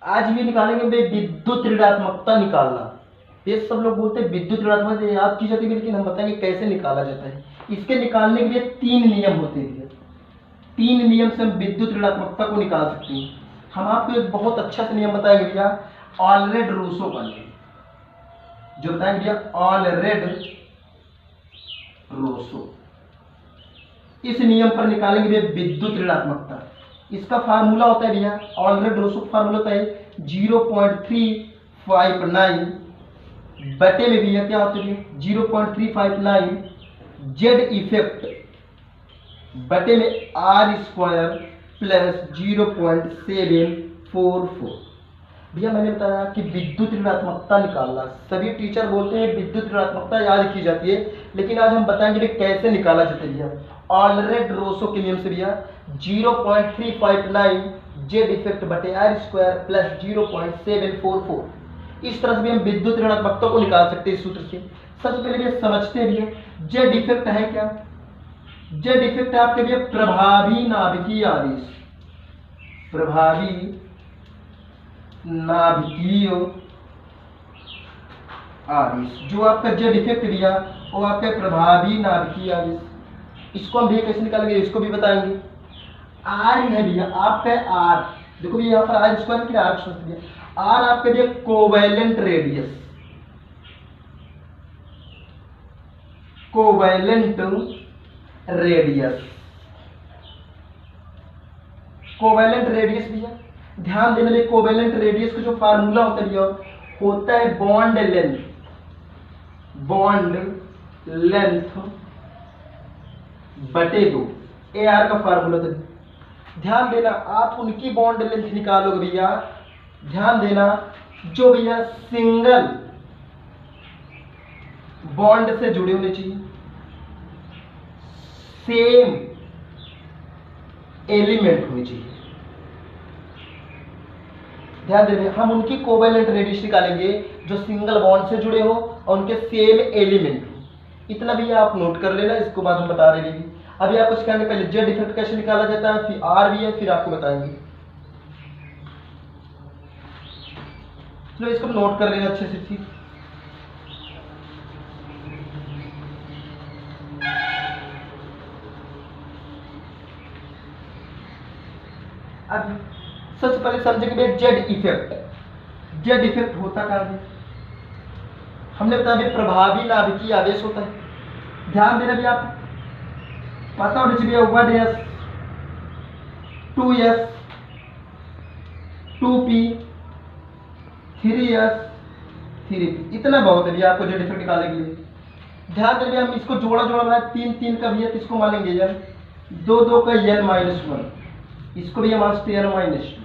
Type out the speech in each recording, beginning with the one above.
आज भी निकालेंगे भाई विद्युत ऋणात्मकता निकालना। ये सब लोग बोलते हैं विद्युत ऋणात्मकता याद की जाती है, लेकिन हम बताएंगे कैसे निकाला जाता है। इसके निकालने के लिए 3 नियम होते हैं। 3 नियम से हम विद्युत ऋणात्मकता को निकाल सकते हैं। हम आपको एक बहुत अच्छा सा नियम बताएंगे भैया, ऑलरेड रूसो का नियम, जो बताएंगे भैया ऑलरेड रूसो। इस नियम पर निकालेंगे भैया विद्युत ऋणात्मकता। इसका फार्मूला होता है भैया, ऑलरेड रूसो का फार्मूला होता है 0.359 बटे में भैया क्या होता है 0.359 जेड इफेक्ट बटे में आर स्क्वायर प्लस 0.744। भैया मैंने बताया कि विद्युत ऋणात्मकता निकालना, सभी टीचर बोलते हैं विद्युत ऋणात्मकता याद की जाती है, लेकिन आज हम बताएंगे कैसे निकाला जाता है भैया ऑलरेड रोसो के नियम से भैया 0.359 जेड इफेक्ट बटे आर स्क्वायर प्लस 0.744। इस तरह से भी हम विद्युत ऋणात्मकता को निकाल सकते हैं इस सूत्र से। सबसे पहले भैया समझते हैं भैया जेड इफेक्ट है क्या। जेड इफेक्ट है आपके भैया प्रभावी नाभिकीय आवेश, प्रभावी नाभिकीय आवेश। जो आपका जेड इफेक्ट भैया वो आपका प्रभावी नाभिकीय आवेश। इसको हम भैया कैसे निकालेंगे इसको भी बताएंगे। आर है भैया आपका आर, देखो भैया यहाँ पर आर स्क्वायर की आर समझते भैया, आर आपके भैया covalent radius, covalent radius, covalent radius भैया ध्यान देने में कोवैलेंट रेडियस का जो फार्मूला होता है भैया होता है बॉन्ड लेंथ, बॉन्ड लेंथ बटे 2 ए आर का फार्मूला था। ध्यान देना आप उनकी बॉन्ड लेंथ निकालोगे भैया, ध्यान देना जो भैया सिंगल बॉन्ड से जुड़े होने चाहिए, सेम एलिमेंट होनी चाहिए। ध्यान देना हम उनकी कोवैलेंट रेडियस निकालेंगे जो सिंगल बॉन्ड से जुड़े हो और उनके सेम एलिमेंट हो। इतना भी आप नोट कर लेना, इसको बाद हम बता रहे हैं। अभी आपको सिखाएंगे पहले जेड इफेक्ट कैसे निकाला जाता है, फिर आर भी है, फिर आपको बताएंगे। चलो इसको नोट कर लेना अच्छे से ठीक। अब सबसे पहले समझेंगे जेड इफेक्ट। जेड इफेक्ट होता क्या है, हमने बताया प्रभावी नाभिकीय आवेश होता है। ध्यान देना भी आप पता होना चाहिए 1s 2s 2p 3s 3p, इतना बहुत है भैया आपको जेड इफेक्ट निकालने के लिए। ध्यान देना हम इसको जोड़ा जोड़ा बनाए 3 3 का भैया किसको मानेंगे यार 2 2 का n-1, इसको भी हम मानते हैं n-2।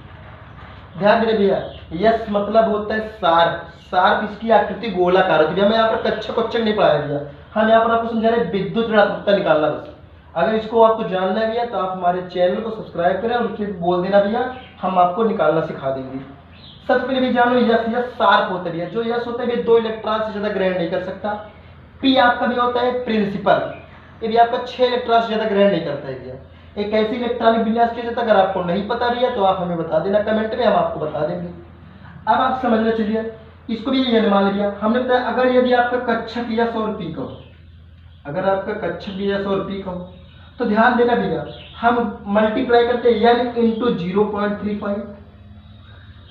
ध्यान देना भैया यस मतलब होता है शार्प, शार्प इसकी आकृति गोलाकार होती है। हमें यहाँ पर कच्चा क्वेश्चन नहीं पढ़ाया भैया, हम यहाँ पर आपको समझा रहे विद्युत ऋणात्मकता निकालना बस। अगर इसको आपको जानना है भैया तो आप हमारे चैनल को सब्सक्राइब करें और फिर बोल देना भैया हम आपको निकालना सिखा देंगे। सबसे पहले भी जानो यस, यस शार्प होता है भैया। जो यस होता है भैया 2 इलेक्ट्रॉन से ज्यादा ग्रहण नहीं कर सकता। पी आपका भी होता है प्रिंसिपल, ये भी आपका 6 इलेक्ट्रॉन से ज्यादा ग्रहण नहीं करता है भैया। एक ऐसी इलेक्ट्रॉनिक विन्यास की जाता है, अगर आपको नहीं पता भैया तो आप हमें बता देना कमेंट में, हम आपको बता देंगे। अब आप समझना चाहिए इसको भी ये मान लिया हमने बताया। अगर यदि आपका कक्षक यस और पी का हो, अगर आपका कक्षक यस और पी का हो तो ध्यान देना भैया हम मल्टीप्लाई करते हैं n इंटू 0.35,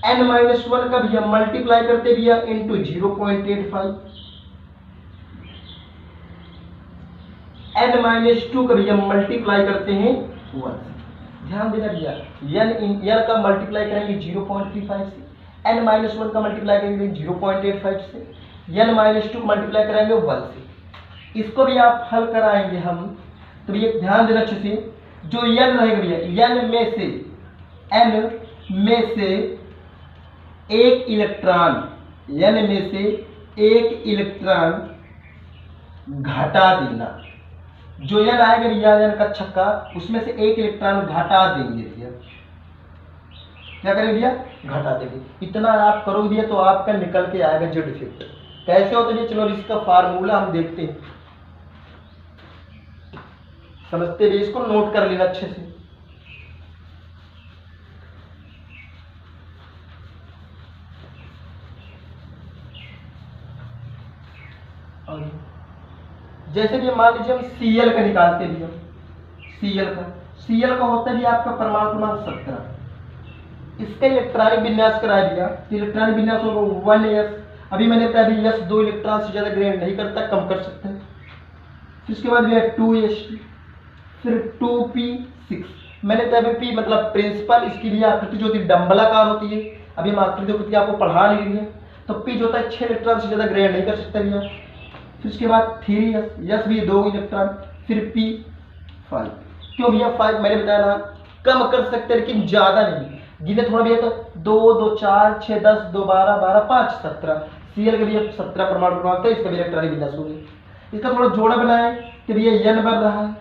n-1 का भैया मल्टीप्लाई करते भैया इंटू 0.85, n-2 का भैया मल्टीप्लाई करते हैं 1। ध्यान देना भैया n का मल्टीप्लाई करेंगे 0.35 से, n-1 का मल्टीप्लाई करेंगे 0.85 से, n-2 का मल्टीप्लाई करेंगे 1 से। इसको भी आप हल कराएंगे हम तो भैया ध्यान देना अच्छे से, जो n रहेगा भैया n में से एक इलेक्ट्रॉन, n में से एक इलेक्ट्रॉन घटा देना। जो n आएगा भैया n का छक्का उसमें से एक इलेक्ट्रॉन घटा देंगे भैया। क्या करेंगे भैया घटा देंगे। इतना आप करोगे भैया तो आपका निकल के आएगा जेड इफेक्ट। कैसे होता है चलो इसका फार्मूला हम देखते हैं, समझते हुए इसको नोट कर लेना अच्छे से। और जैसे भी मान लीजिए हम Cl का निकालते भी हम Cl का होता है भी आपका परमाणु क्रमांक 17। इसका इलेक्ट्रॉनिक विन्यास करा दिया, इलेक्ट्रॉनिक विन्यास होगा 1s। अभी मैंने बताया भी s 2 इलेक्ट्रॉन से ज्यादा ग्रेड नहीं करता, कम कर सकते हैं। फिर उसके बाद भी है 2s2, फिर 2p6। मैंने बताया p मतलब प्रिंसिपल, इसकी भी आकृति जो होती है डंबलाकार होती है। अभी हम आकृति आपको पढ़ा नहीं रही है। तो p जो होता है 6 इलेक्ट्रॉन से ज्यादा ग्रेड नहीं कर सकता भैया। फिर उसके बाद 3s भी 2 इलेक्ट्रॉन, फिर p5। क्यों भैया 5? मैंने बताया ना कम कर सकते हैं लेकिन ज्यादा नहीं। गिने थोड़ा भी है तो 2 2 4 6 10 2 12 12 5 17। Cl का भी 17 परमाणु क्रमांक है, इसका भी इलेक्ट्रॉनिक विन्यास हो गया। इसका थोड़ा जोड़ा बनाए कि भैया n बढ़ रहा है,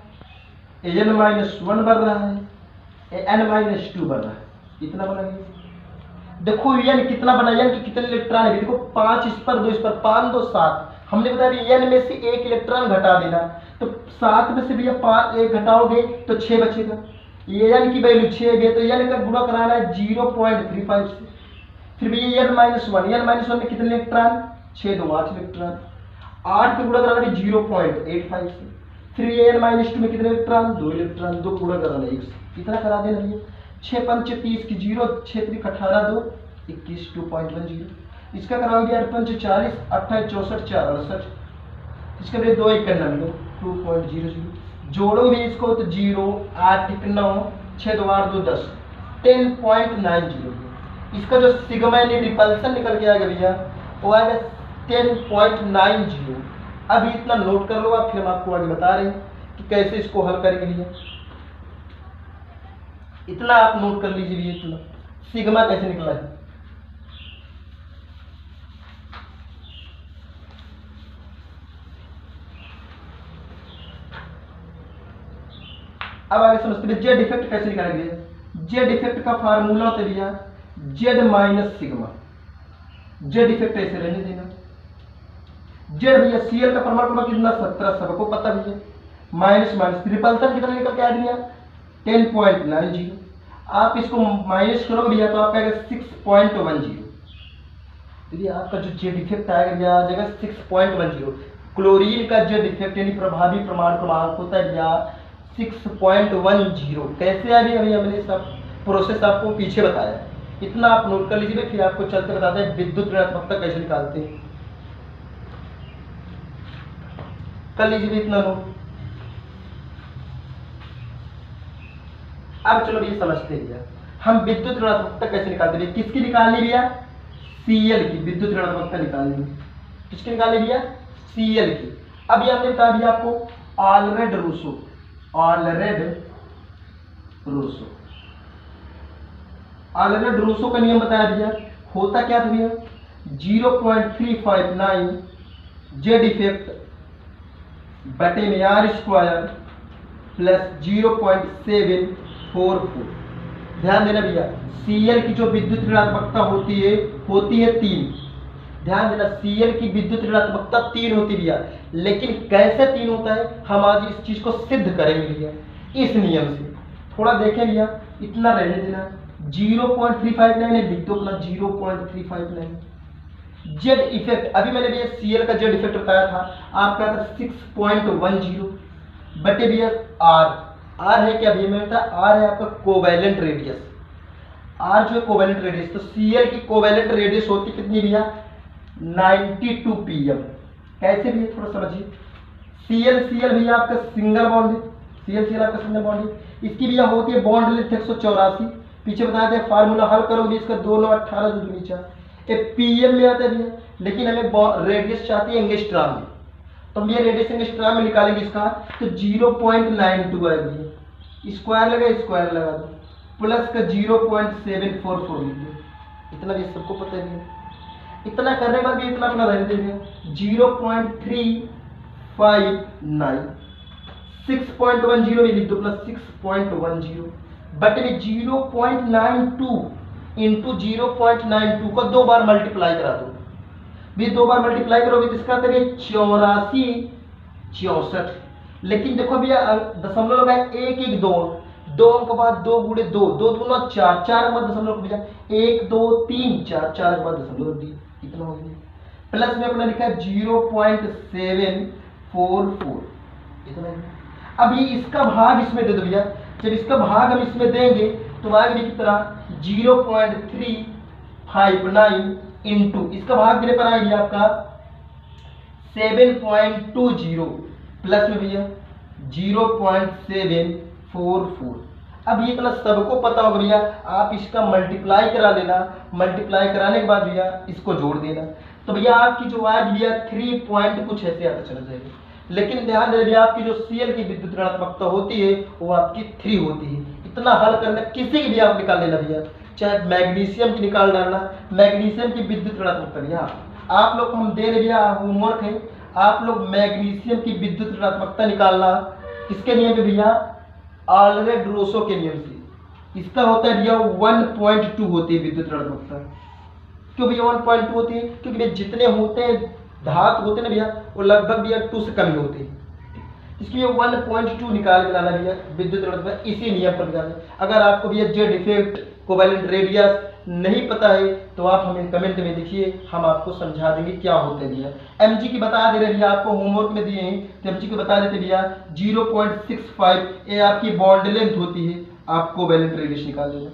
n-1 बढ़ रहा है, n-2 बढ़ रहा है। कितना बना गया? देखो n कितना बना, n की कितने इलेक्ट्रॉन है? देखो 5 इस पर 2 इस पर, 5 2 7। हमने बताया n में से 1 इलेक्ट्रॉन घटा देना, तो 7 में से भैया 5 1 घटाओगे तो 6 बचेगा। ये n की वैल्यू 6 है तो n का गुणा कराना है 0.35 से। फिर भैया n-1 में कितने इलेक्ट्रॉन? 6 2 8 इलेक्ट्रॉन। 8 का गुणा कराना है 0.85 से। फिर ये n-2 में कितने इलेक्ट्रॉन? 2 इलेक्ट्रॉन, 2 गुणा कराना 1 से। कितना करा देना भैया? 6 5 30 की 0, 6 3 18 2 21 2.10। इसका कराओगे 8 5 40 28 64 4 68। इसके लिए 2 1 92 2.00। जोड़ो भी इसको तो 0 8 1 9 6 2 8 2 10 10.90। इसका जो सिग्मा यानी रिपल्सन निकल के आएगा भैया वो आएगा 10.90। अब इतना नोट कर लो आप, फिर हम आपको आगे बता रहे हैं कि कैसे इसको हल करेंगे भैया। इतना आप नोट कर लीजिए भैया, इतना सिग्मा कैसे निकला है। अब आगे समझते हैं जेड इफेक्ट कैसे निकालेंगे। जेड इफेक्ट का फार्मूला होता है भैया Z minus sigma. Z effect ऐसे रहने देना। जेड भैया Cl का परमाणु क्रमांक कितना? 17, सबको पता भैया। माइनस माइनस रिपल्सन कितना निकल के आ भैया? 10.90। आप इसको माइनस करोगे भैया तो आपका आएगा 6.10। तो आपका जो जेड इफेक्ट आएगा भैया आ जाएगा 6.10। क्लोरीन का जेड इफेक्ट यानी प्रभावी परमाणु क्रमांक होता है भैया 6.10। कैसे आ गया भैया? मैंने सब प्रोसेस आपको पीछे बताया। इतना आप नोट कर लीजिए, फिर आपको चलते बताते हैं विद्युत ऋणात्मकता कैसे निकालते हैं। कर लीजिए इतना नोट। अब चलो ये समझते हैं भैया हम विद्युत ऋणात्मकता कैसे निकालते हैं। किसकी निकालनी भैया? Cl की विद्युत ऋणात्मकता निकालनी। किसकी निकालनी भैया? Cl की। अभी हमने बता दिया आपको ऑलरेड रूसो। ऑलरेड रूसो का नियम बताया भैया। होता क्या था भैया? 0.359 जेड इफेक्ट बटे में आर स्क्वायर प्लस 0.744। ध्यान देना भैया Cl की जो विद्युत ऋणात्मकता होती है 3। ध्यान देना Cl की विद्युत ऋणात्मकता 3 होती है भैया। लेकिन कैसे 3 होता है हम आज इस चीज को सिद्ध करेंगे भैया इस नियम से। थोड़ा देखें भैया, इतना रहने देना। 0.359 लिख दो अपना 0.359। जेड इफेक्ट अभी मैंने भैया Cl का जेड इफेक्ट बताया था आपका 6.10 बटे भैया आर है क्या भैया? मैंने बताया आर है आपका कोवैलेंट रेडियस। आर जो है कोवैलेंट रेडियस, तो Cl की कोवैलेंट रेडियस होती कितनी भैया? 92 pm। कैसे भैया थोड़ा समझिए। Cl भैया आपका सिंगल बॉन्ड है। Cl आपका सिंगल बॉन्ड है। इसकी भैया होती है बॉन्ड लेंथ 184। पीछे बताया था फार्मूला हल करोगे इसका 2 9 18 2 2 4 ये pm में आता है भैया। लेकिन हमें रेडियस चाहती है एंगस्ट्रॉम में, तो हम ये रेडियस एंगस्ट्रॉम में निकालेंगे इसका तो 0.92 आएगा भैया। स्क्वायर लगा दो प्लस का 0.744 लिख दो। इतना भी सबको पता है भैया। इतना करने के बाद भी इतना अपना रहने देंगे 0.359 6.10 भी लिख दो प्लस 6.10 बटे में 0.92 इंटू 0.92 को 2 बार मल्टीप्लाई करा दो। भी 2 बार मल्टीप्लाई करोगे तो इसका आता है 84 64। लेकिन देखो भैया दशमलव लगाए 1 1 2 2 अंक के बाद 2 गुणे 2 2 दूना 4 4 के बाद दशमलव भैया 1 2 3 4 4 के बाद दशमलव दी। कितना हो गया? प्लस में अपना लिखा है 0.744, इतना। अब ये इसका भाग इसमें दे दो भैया। जब इसका भाग हम इसमें देंगे तो आगे की तरह 0.359 इंटू इसका भाग देने पर आएगी आपका 7.20 प्लस में भैया 0.744। अब ये इतना सबको पता होगा भैया, आप इसका मल्टीप्लाई करा लेना, मल्टीप्लाई कराने के बाद भैया इसको जोड़ देना, तो भैया आपकी जो आज भैया 3 पॉइंट कुछ ऐसे आता चला जाएगा। लेकिन ध्यान दें भैया, आपकी जो Cl की विद्युत ऋणात्मकता होती है वो आपकी 3 होती है। इतना हल करना, किसी की भी आप निकाल लेना भैया, चाहे मैग्नीशियम की निकाल डालना, मैग्नीशियम की विद्युत ऋणात्मकता भैया आप लोग को हम दे रहे भैया, होमवर्क है, आप लोग मैग्नीशियम की विद्युत ऋणात्मकता निकालना। किसके नियम पे भैया? ऑलरेड-रोसो के नियम से। इसका होता है भैया 1.2 होती है विद्युत ऋणात्मकता। क्यों भैया 1.2 होती है? क्योंकि भैया जितने होते हैं धातु होते हैं ना भैया, वो लगभग भैया 2 से कम ही होते हैं। इसलिए 1.2 निकाल के लाना भैया विद्युत ऋणात्मकता, इसी नियम पर निकालना। अगर आपको भैया जेड इफेक्ट, कोवैलेंट रेडियस नहीं पता है तो आप हमें कमेंट में लिखिए, हम आपको समझा देंगे क्या होते हैं भैया। एमजी की बता दे रहे भैया, आपको होमवर्क में दिए हैं तो एमजी को बता देते भैया 0.65 ये आपकी बॉन्ड लेंथ होती है, आपको कोवैलेंट रेडियस निकाल देना।